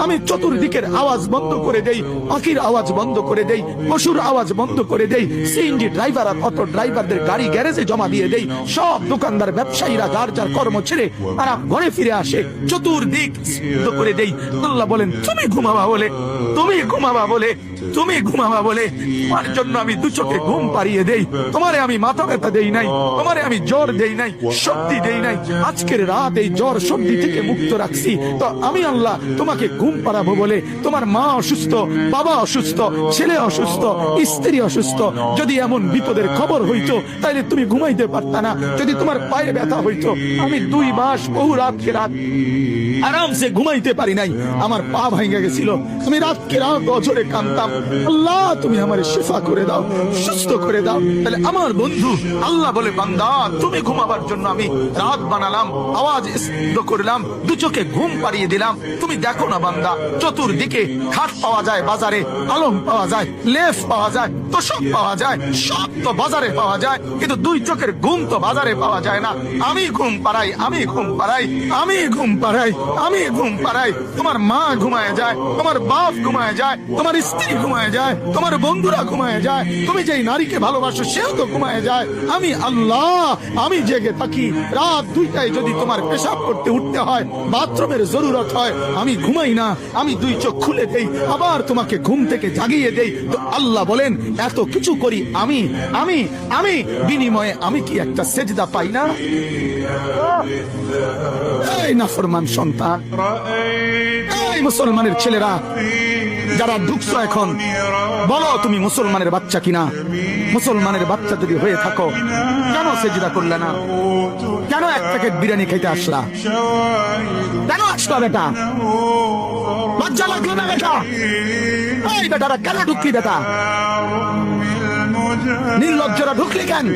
আমি চতুর্দিকের আওয়াজ বন্ধ করে দেই, পাখির আওয়াজ বন্ধ করে দেই, পশুর আওয়াজ বন্ধ করে দেই, সিএনজি ড্রাইভার আর অটো ড্রাইভারদের গাড়ি গ্যারেজে জমা দিয়ে দেই, সব দোকানদার ব্যবসায়ীরা যার যার কর্ম ছেড়ে তারা ঘরে ফিরে আসে, চতুর্দিক বন্ধ করে দেই। আল্লাহ বলেন তুমি ঘুমাবা বলে, তুমি ঘুমাবা বলে, তুমি ঘুমাবা বলে তোমার জন্য আমি দু চোখে ঘুম পাড়িয়ে দেই। তোমারে আমি মাথা ব্যথা দেই নাই, তোমারে আমি জ্বর দেই নাই, সর্দি দেই নাই। আজকের রাত এই জ্বর সর্দি থেকে মুক্ত রাখছি, তো আমি আল্লাহ তোমাকে ঘুম পাড়াবো বলে। তোমার মা অসুস্থ, বাবা অসুস্থ, ছেলে অসুস্থ, স্ত্রী অসুস্থ, যদি এমন বিপদের খবর হইতো তাহলে তুমি ঘুমাইতে পারতা না। যদি তোমার পায়ে ব্যথা হইতো, আমি 2 মাস বহু রাতকে রাত আরামসে ঘুমাইতে পারি নাই, আমার পা ভাঙে গেছিল, আমি রাতকে রাত অঝরে কাঁদতাম, আল্লাহ তুমি আমার শিফা করে দাও, সুস্থ করে দাও। তাহলে আমার বন্ধু আল্লাহ বলে বান্দা তুমি ঘুমাবার জন্য আমি রাত বানালাম, আওয়াজ স্তব্ধ করলাম, দু চোখে ঘুম পাড়িয়ে দিলাম। তুমি দেখো না বান্দা, চতুর্দিকে খাট পাওয়া যায় বাজারে, আলম পাওয়া যায়, লেফ পাওয়া যায়, তোষক পাওয়া যায়, সব তো বাজারে পাওয়া যায়, কিন্তু 2 চোখের ঘুম তো বাজারে পাওয়া যায় না। আমি ঘুম পাড়াই, আমি ঘুম পাড়াই, আমি ঘুম পাড়াই, আমি ঘুম পাড়াই। তোমার মা ঘুমায় যায়, তোমার বাপ ঘুমায় যায়, তোমার স্ত্রী ঘুমায় যায়, তোমার বন্ধুরা ঘুমায় যায়, তুমি যেই নারীকে ভালোবাসো সেও তো ঘুমায় যায়। আমি আল্লাহ আমি জেগে থাকি। রাত 2টায় যদি তোমার পেশাব করতে উঠতে হয়, বাথরুমের জরুরত হয়, আমি ঘুমাই না, আমি 2 চোখ খুলে দেই, আবার তোমাকে ঘুম থেকে জাগিয়ে দেই। তো আল্লাহ বলেন এত কিছু করি আমি, আমি আমি বিনিময়ে আমি কি একটা সেজদা পাই না? এই নাফরমান সন্তান, এই মুসলমানের ছেলেরা যারা ঢুকছো এখন, বলো তুমি মুসলমানের বাচ্চা কিনা? মুসলমানের বাচ্চা যদি হয়ে থাকো, কেন সেজদা করলে না? কেন 1 প্যাকেট বিরিয়ানি খেতে আসলা? কেন আসলা বেটা? লজ্জা লাগলো না বেটা? এই বেটারা কেন ঢুকলি বেটা? নির্লজ্জরা ঢুকলি কেন?